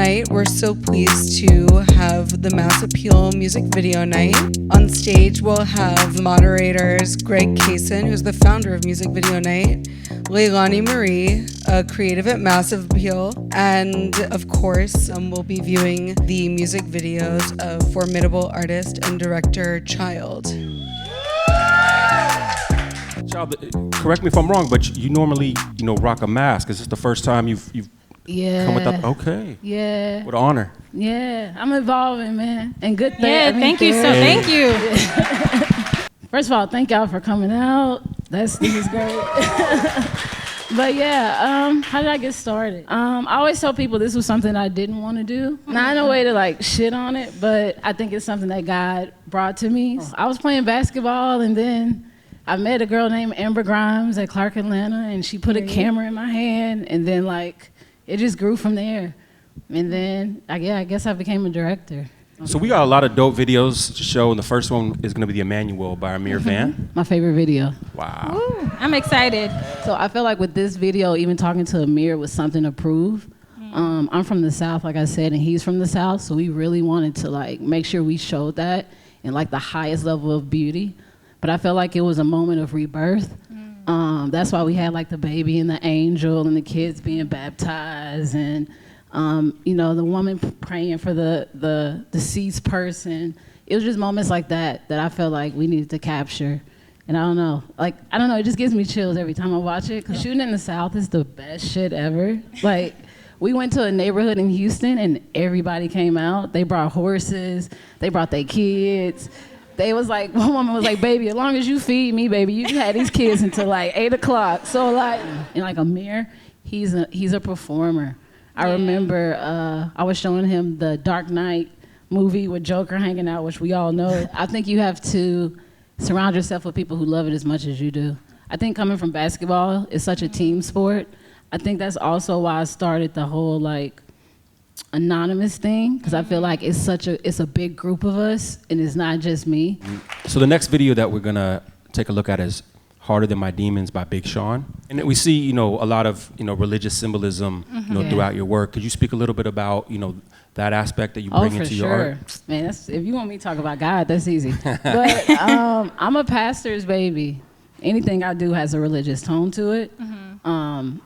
Tonight, we're so pleased to have the Mass Appeal music video night. On stage, we'll have moderators Greg Kaysen, who's the founder of Music Video Night, Leilani Marie, a creative at Massive Appeal, and of course, we'll be viewing the music videos of formidable artist and director Child. Child, correct me if I'm wrong, but you normally, rock a mask. Is this the first time you've come with that? Okay. Yeah. What an honor. Yeah, I'm evolving, man. And good thing. Yeah, thank you. So thank you. First of all, thank y'all for coming out. This is great. But yeah, how did I get started? I always tell people this was something I didn't want to do. Not in a way to shit on it, but I think it's something that God brought to me. I was playing basketball, and then I met a girl named Amber Grimes at Clark Atlanta, and she put a camera in my hand, and then it just grew from there. And then, I guess I became a director. So we got a lot of dope videos to show, and the first one is going to be The Emmanuel by Amir Van. My favorite video. Wow. Ooh, I'm excited. So I feel like with this video, even talking to Amir was something to prove. I'm from the South, like I said, and he's from the South, so we really wanted to make sure we showed that in the highest level of beauty. But I felt like it was a moment of rebirth. That's why we had the baby and the angel and the kids being baptized, and the woman praying for the deceased person. It was just moments like that I felt like we needed to capture. And I don't know, it just gives me chills every time I watch it, because shooting in the South is the best shit ever. We went to a neighborhood in Houston and everybody came out. They brought horses, they brought their kids. They was one woman was like, baby, as long as you feed me, baby, you can have these kids until 8 o'clock. So and Amir, he's a performer. I remember I was showing him the Dark Knight movie with Joker hanging out, which we all know. I think you have to surround yourself with people who love it as much as you do. I think coming from basketball, it's such a team sport. I think that's also why I started the whole anonymous thing, because I feel like it's a big group of us and it's not just me. So the next video that we're gonna take a look at is Harder Than My Demons by Big Sean. And we see, a lot of, religious symbolism, throughout your work. Could you speak a little bit about, that aspect that you bring into your art? Man, if you want me to talk about God, that's easy. But I'm a pastor's baby. Anything I do has a religious tone to it. I'm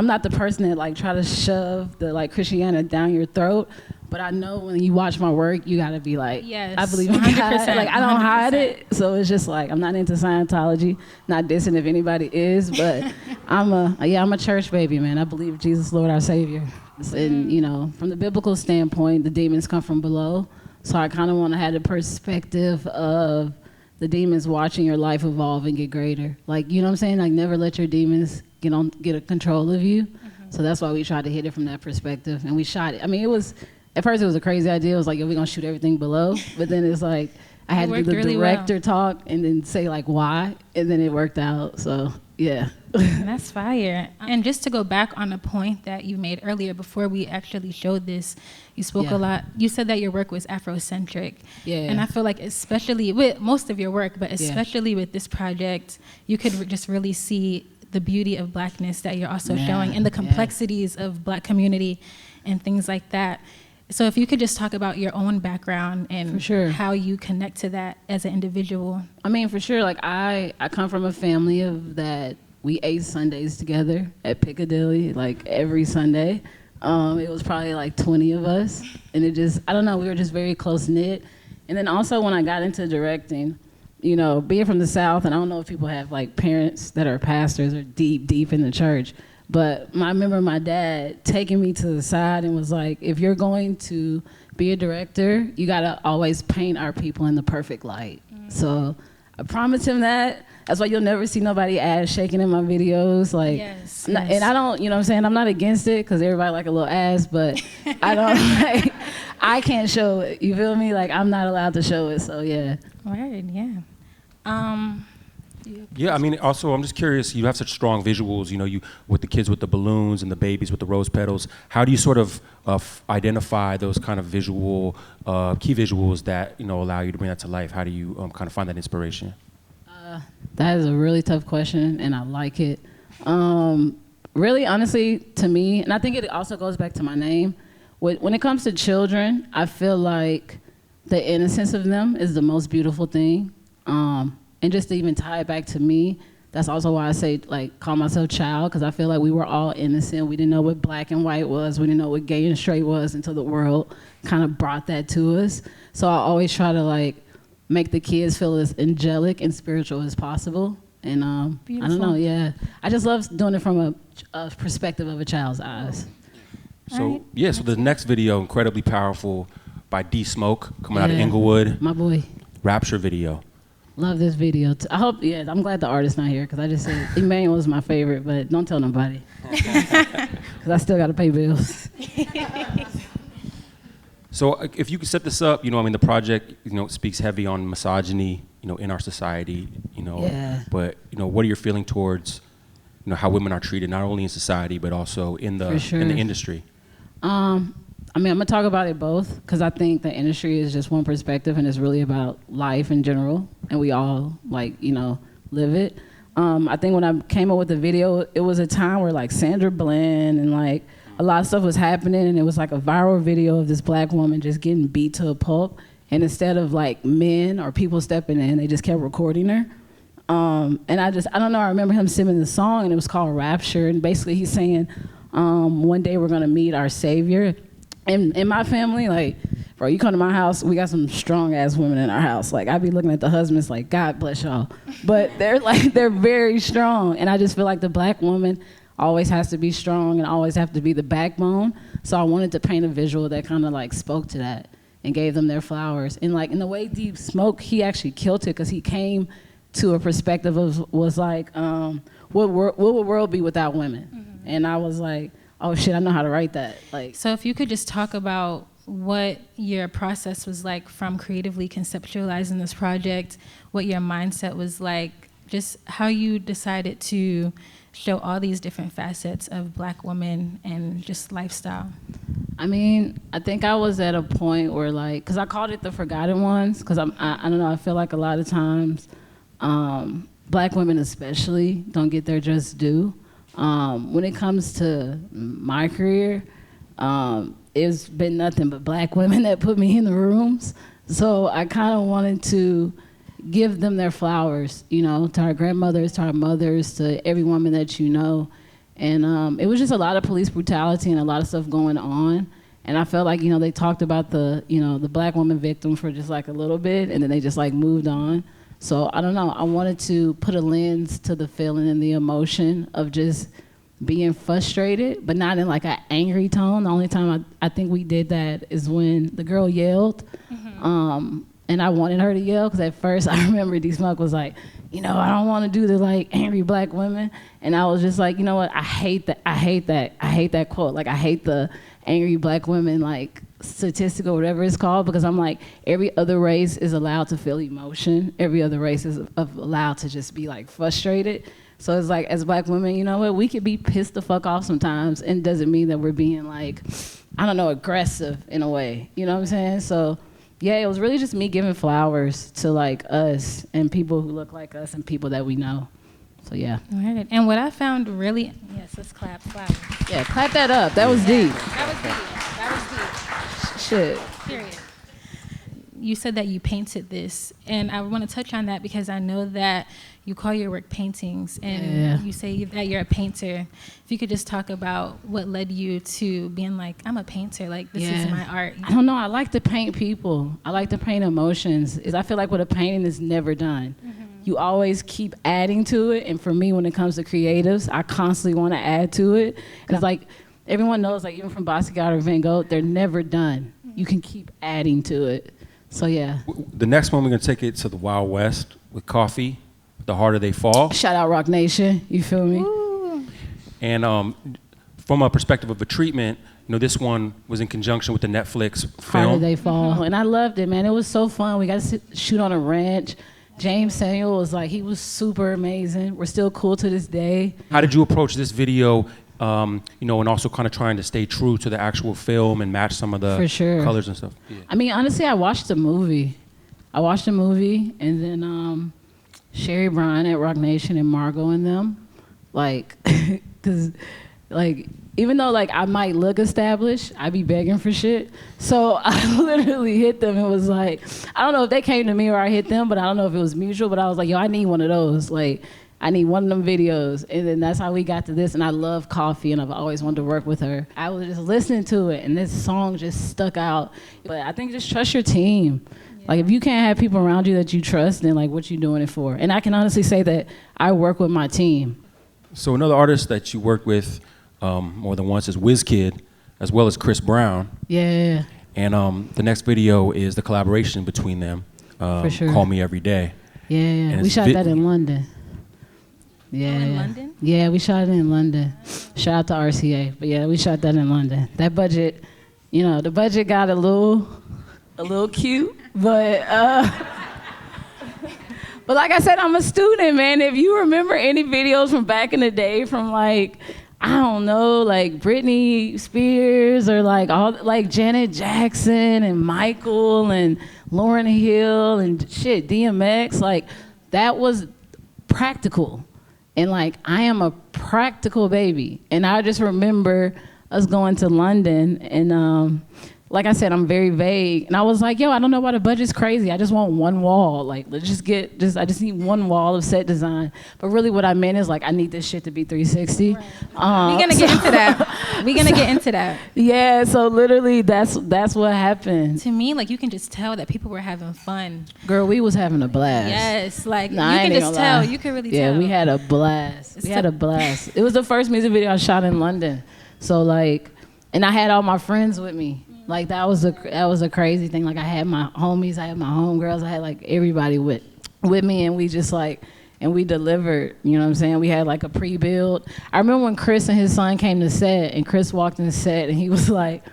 not the person that try to shove the Christianity down your throat, but I know when you watch my work, you gotta be yes, I believe in God. I don't hide it. So it's just I'm not into Scientology, not dissing if anybody is, but I'm a church baby, man. I believe Jesus, Lord, our Savior. And from the biblical standpoint, the demons come from below. So I kind of want to have the perspective of the demons watching your life evolve and get greater. You know what I'm saying? Never let your demons get a control of you. So that's why we tried to hit it from that perspective, and we shot it. I mean, at first it was a crazy idea. It was we're gonna shoot everything below, but then it's I had to do the really director talk and then say why, and then it worked out. So yeah. That's fire. And just to go back on a point that you made earlier before we actually showed this, you spoke a lot. You said that your work was Afrocentric. Yeah. And I feel especially with most of your work, but especially with this project, you could just really see the beauty of Blackness that you're also showing, and the complexities of Black community and things like that. So if you could just talk about your own background and how you connect to that as an individual. I mean, for sure, I come from a family of that. We ate Sundays together at Piccadilly, every Sunday. It was probably 20 of us, and it just, I don't know, we were just very close-knit. And then also when I got into directing, being from the South, and I don't know if people have parents that are pastors or deep in the church, but I remember my dad taking me to the side and was if you're going to be a director, you gotta always paint our people in the perfect light. So I promised him that. That's why you'll never see nobody ass shaking in my videos. Yes. And I don't, what I'm saying? I'm not against it, because everybody a little ass, but I don't, I can't show it. You feel me? I'm not allowed to show it, so yeah. Word, yeah. Yeah, I mean, also, I'm just curious, you have such strong visuals, you with the kids with the balloons and the babies with the rose petals. How do you sort of identify those kind of visual, key visuals that, allow you to bring that to life? How do you kind of find that inspiration? That is a really tough question, and I like it. Really, honestly, to me, and I think it also goes back to my name, when it comes to children, I feel like the innocence of them is the most beautiful thing. And just to even tie it back to me, that's also why I say, like, call myself child, because I feel like we were all innocent. We didn't know what black and white was. We didn't know what gay and straight was until the world kind of brought that to us. So I always try to, like, make the kids feel as angelic and spiritual as possible. And I don't know, yeah. I just love doing it from a perspective of a child's eyes. So, yeah, so the next video, incredibly powerful, by D Smoke, coming out of Inglewood. My boy. Rapture video. Love this video. I hope, I'm glad the artist's not here, because I just said Emmanuel is my favorite, but don't tell nobody. Because I still got to pay bills. So if you could set this up, the project, speaks heavy on misogyny, in our society, but, what are your feelings towards, how women are treated, not only in society, but also in the industry? I'm gonna talk about it both, because I think the industry is just one perspective, and it's really about life in general, and we all, live it. I think when I came up with the video, it was a time where, like, Sandra Bland and, like, a lot of stuff was happening, and it was like a viral video of this black woman just getting beat to a pulp, and instead of, like, men or people stepping in, they just kept recording her. And I don't know, I remember him singing the song, and it was called Rapture, and basically he's saying, one day we're gonna meet our savior. And in my family, like, bro, you come to my house, we got some strong ass women in our house. Like, I be looking at the husbands like, God bless y'all. But they're very strong. And I just feel like the black woman always has to be strong and always have to be the backbone. So I wanted to paint a visual that kind of, like, spoke to that and gave them their flowers. And, like, in the way Deep Smoke, he actually killed it, because he came to a perspective of, was like, what would the world be without women? Mm-hmm. And I was like, oh shit, I know how to write that. Like, so if you could just talk about what your process was like from creatively conceptualizing this project, what your mindset was like, just how you decided to show all these different facets of black women and just lifestyle. I mean, I think I was at a point where, like, because I called it the forgotten ones, because I don't know, I feel like a lot of times black women especially don't get their just due. When it comes to my career, it's been nothing but black women that put me in the rooms. So I kind of wanted to give them their flowers, to our grandmothers, to our mothers, to every woman that you know. And it was just a lot of police brutality and a lot of stuff going on. And I felt like, they talked about the black woman victim for just like a little bit, and then they just like moved on. So I don't know, I wanted to put a lens to the feeling and the emotion of just being frustrated, but not in like an angry tone. The only time I think we did that is when the girl yelled. Mm-hmm. And I wanted her to yell, because at first I remember D Smoke was like, I don't want to do the like angry black women. And I was just like, you know what, I hate that quote. Like, I hate the angry black women, like, statistic or whatever it's called, because I'm like, every other race is allowed to feel emotion. Every other race is allowed to just be like frustrated. So it's like, as black women, you know what, we could be pissed the fuck off sometimes, and it doesn't mean that we're being like, I don't know, aggressive in a way. You know what I'm saying? So yeah, it was really just me giving flowers to like us and people who look like us and people that we know. So yeah. All right. And what I found really, yes, let's clap flowers. Yeah, clap that up. That was deep. That was deep. Shit. Period. You said that you painted this, and I want to touch on that because I know that you call your work paintings, and you say that you're a painter. If you could just talk about what led you to being like, I'm a painter, like this is my art. I don't know, I like to paint people. I like to paint emotions. I feel like with a painting is never done. Mm-hmm. You always keep adding to it, and for me, when it comes to creatives, I constantly want to add to it. And it's like, everyone knows, like even from Basquiat or Van Gogh, they're never done. Mm-hmm. You can keep adding to it. So yeah. The next one, we're gonna take it to the Wild West with Koffee, The Harder They Fall. Shout out Rock Nation, you feel me? Ooh. And from a perspective of a treatment, this one was in conjunction with the Netflix film. Harder They Fall, and I loved it, man. It was so fun. We got to shoot on a ranch. James Samuel was like, he was super amazing. We're still cool to this day. How did you approach this video? And also kind of trying to stay true to the actual film and match some of the colors and stuff. Yeah. I mean, honestly, I watched the movie. And then Sherry Bryan at Rock Nation and Margot and them, like, because, like, even though like I might look established, I be begging for shit. So I literally hit them and was like, I don't know if they came to me or I hit them, but I don't know if it was mutual, but I was like, yo, I need one of those. Like, I need one of them videos. And then that's how we got to this. And I love Koffee and I've always wanted to work with her. I was just listening to it and this song just stuck out. But I think just trust your team. Like if you can't have people around you that you trust, then like what you doing it for? And I can honestly say that I work with my team. So another artist that you work with more than once is Wiz Kid, as well as Chris Brown. Yeah. And the next video is the collaboration between them. For sure. Call Me Every Day. Yeah, we shot that in London. Yeah. Oh, in London? Yeah, we shot it in London. Shout out to RCA. But yeah, we shot that in London. That budget, you know, the budget got a little cute, but but like I said, I'm a student, man. If you remember any videos from back in the day from like, I don't know, like Britney Spears or like all like Janet Jackson and Michael and Lauryn Hill and shit, DMX, like that was practical. And like, I am a practical baby. And I just remember us going to London and like I said, I'm very vague. And I was like, yo, I don't know why the budget's crazy. I just want one wall. Like, let's just I just need one wall of set design. But really what I meant is like, I need this shit to be 360. Right. We're gonna get into that. We're gonna get into that. Yeah, so literally that's what happened. To me, like you can just tell that people were having fun. Girl, we was having a blast. Yes, like Nah, you I can ain't just gonna tell. lie. You can really Yeah, tell. we had a blast. We had a blast. It was the first music video I shot in London. So like, and I had all my friends with me. Like that was a crazy thing. Like I had my homies, I had my homegirls, I had like everybody with me, and we just like, and we delivered. You know what I'm saying? We had like a pre-build. I remember when Chris and his son came to set, and Chris walked in the set, and he was like,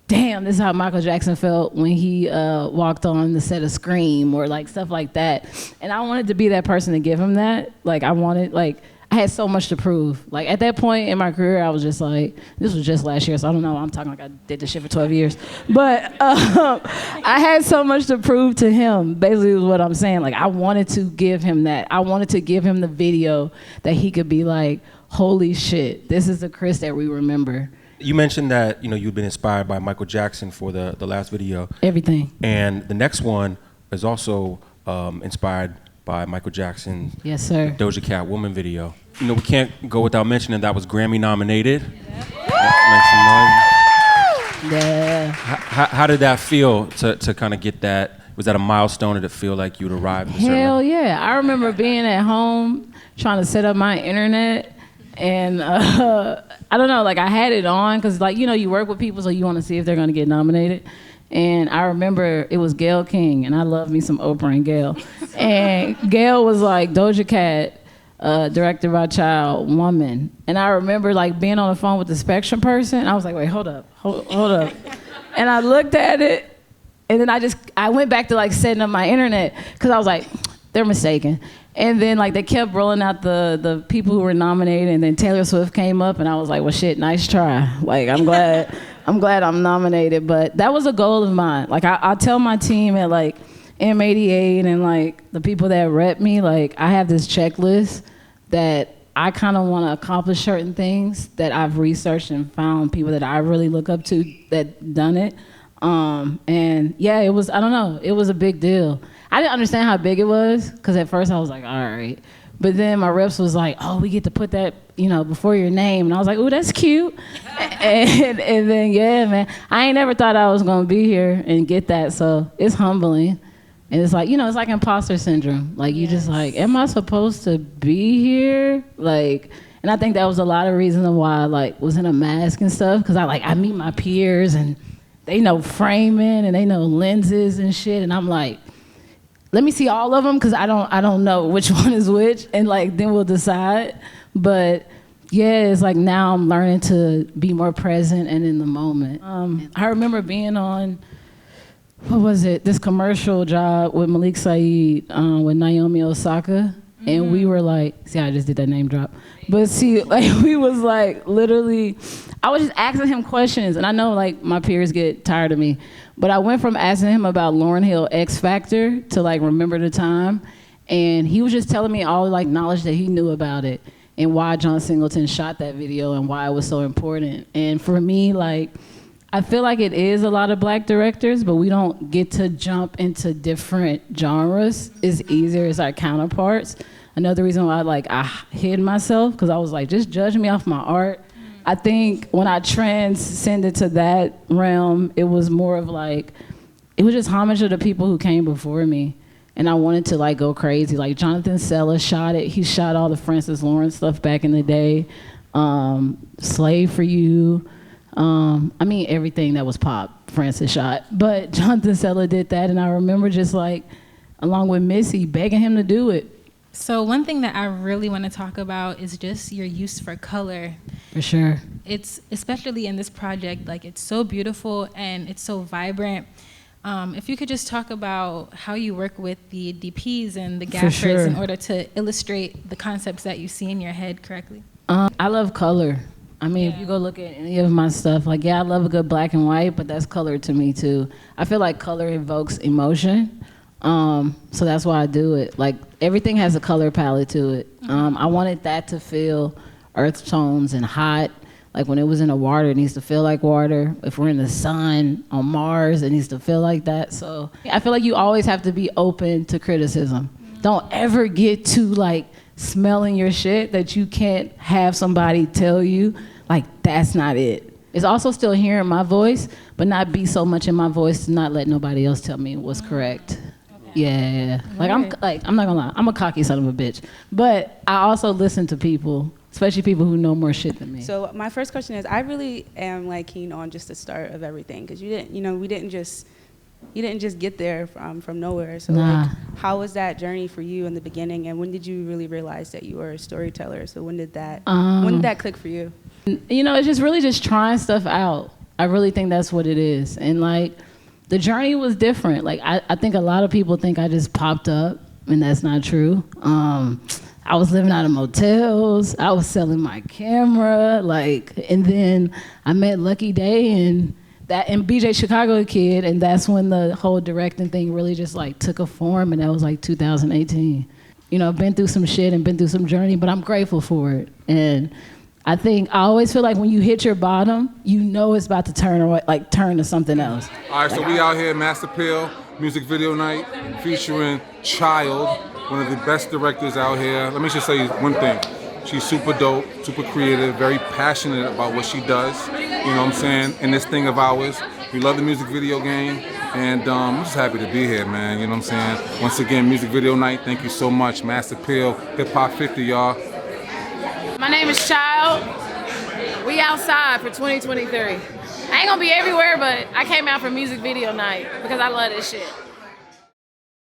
"Damn, this is how Michael Jackson felt when he walked on the set of Scream," or like stuff like that. And I wanted to be that person to give him that. Like I had so much to prove. Like at that point in my career, I was just like, this was just last year, so I don't know. I'm talking like I did this shit for 12 years. But I had so much to prove to him, basically is what I'm saying. Like I wanted to give him that. I wanted to give him the video that he could be like, holy shit, this is the Chris that we remember. You mentioned that, you know, you've been inspired by Michael Jackson for the last video. Everything. And the next one is also inspired by Michael Jackson. Yes, sir. Doja Cat Woman video. You know, we can't go without mentioning that was Grammy-nominated. Yeah. How did that feel to kind of get that? Was that a milestone? Did it feel like you'd arrived? Hell yeah. I remember being at home trying to set up my internet. And I don't know, like I had it on because like, you know, you work with people so you want to see if they're going to get nominated. And I remember it was Gayle King, and I love me some Oprah and Gayle. And Gayle was like, Doja Cat, directed by Child, Woman. And I remember like being on the phone with the Spectrum person. I was like, wait, hold up. And I looked at it, and then I went back to like setting up my internet because I was like, they're mistaken. And then like they kept rolling out the people who were nominated, and then Taylor Swift came up, and I was like, well shit, nice try. Like I'm glad I'm nominated. But that was a goal of mine. Like I tell my team at like M88 and like the people that rep me, like I have this checklist that I kind of want to accomplish certain things that I've researched and found people that I really look up to that done it. And yeah, it was, I don't know, it was a big deal. I didn't understand how big it was because at first I was like, all right. But then my reps was like, oh, we get to put that, you know, before your name. And I was like, ooh, that's cute. and then, yeah, man, I ain't never thought I was going to be here and get that. So it's humbling. And it's like, you know, it's like imposter syndrome. Like, you just like, am I supposed to be here? Like, and I think that was a lot of reasons why I like was in a mask and stuff. Because I meet my peers and they know framing and they know lenses and shit. And I'm like, let me see all of them because I don't know which one is which, and like then we'll decide. But yeah, it's like now I'm learning to be more present and in the moment. I remember being on, what was it? This commercial job with Malik Saeed with Naomi Osaka, and we were like, see, I just did that name drop. But see, like we was like literally, I was just asking him questions, and I know like my peers get tired of me. But I went from asking him about Lauryn Hill X Factor to like remember the time. And he was just telling me all like knowledge that he knew about it. and why John Singleton shot that video and why it was so important. And for me, like, I feel like it is a lot of black directors, but we don't get to jump into different genres as easier as our counterparts. Another reason why I hid myself, because I was like, just judge me off my art. I think when I transcended to that realm, it was more of like, it was just homage to the people who came before me. And I wanted to like go crazy. Like Jonathan Sella shot it. He shot all the Francis Lawrence stuff back in the day. Slave for You. I mean, everything that was pop, Francis shot. But Jonathan Sella did that. And I remember just like, along with Missy, begging him to do it. So one thing that I really want to talk about is just your use for color. For sure. It's, especially in this project, like it's so beautiful and it's so vibrant. If you could just talk about how you work with the DPs and the gaffers in order to illustrate the concepts that you see in your head correctly. I love color. I mean, if you go look at any of my stuff, like, yeah, I love a good black and white, but that's color to me too. I feel like color evokes emotion. So that's why I do it. Like, everything has a color palette to it. I wanted that to feel earth tones and hot. Like when it was in the water, it needs to feel like water. If we're in the sun on Mars, it needs to feel like that. So I feel like you always have to be open to criticism. Don't ever get too like smelling your shit that you can't have somebody tell you, like, that's not it. It's also still hearing my voice, but not be so much in my voice to not let nobody else tell me what's correct. Yeah. Like I'm not gonna lie, I'm a cocky son of a bitch. But I also listen to people, especially people who know more shit than me. So my first question is, I really am like keen on just the start of everything, because you didn't just get there from nowhere. So like, how was that journey for you in the beginning, and when did you really realize that you were a storyteller? So when did that click for you? You know, it's just really just trying stuff out. I really think that's what it is. And like, the journey was different. Like, I think a lot of people think I just popped up, and that's not true. I was living out of motels. I was selling my camera, like, and then I met Lucky Day and BJ Chicago Kid, and that's when the whole directing thing really just like took a form, and that was like 2018. You know, I've been through some shit and been through some journey, but I'm grateful for it. And I always feel like when you hit your bottom, you know it's about to turn to something else. All right, so we out here, Master Pill, music video night, featuring Child, one of the best directors out here. Let me just say one thing. She's super dope, super creative, very passionate about what she does, you know what I'm saying, in this thing of ours. We love the music video game, and I'm just happy to be here, man, you know what I'm saying. Once again, music video night, thank you so much. Master Pill, Hip Hop 50, y'all. My name is Child. We outside for 2023. I ain't gonna be everywhere, but I came out for music video night because I love this shit.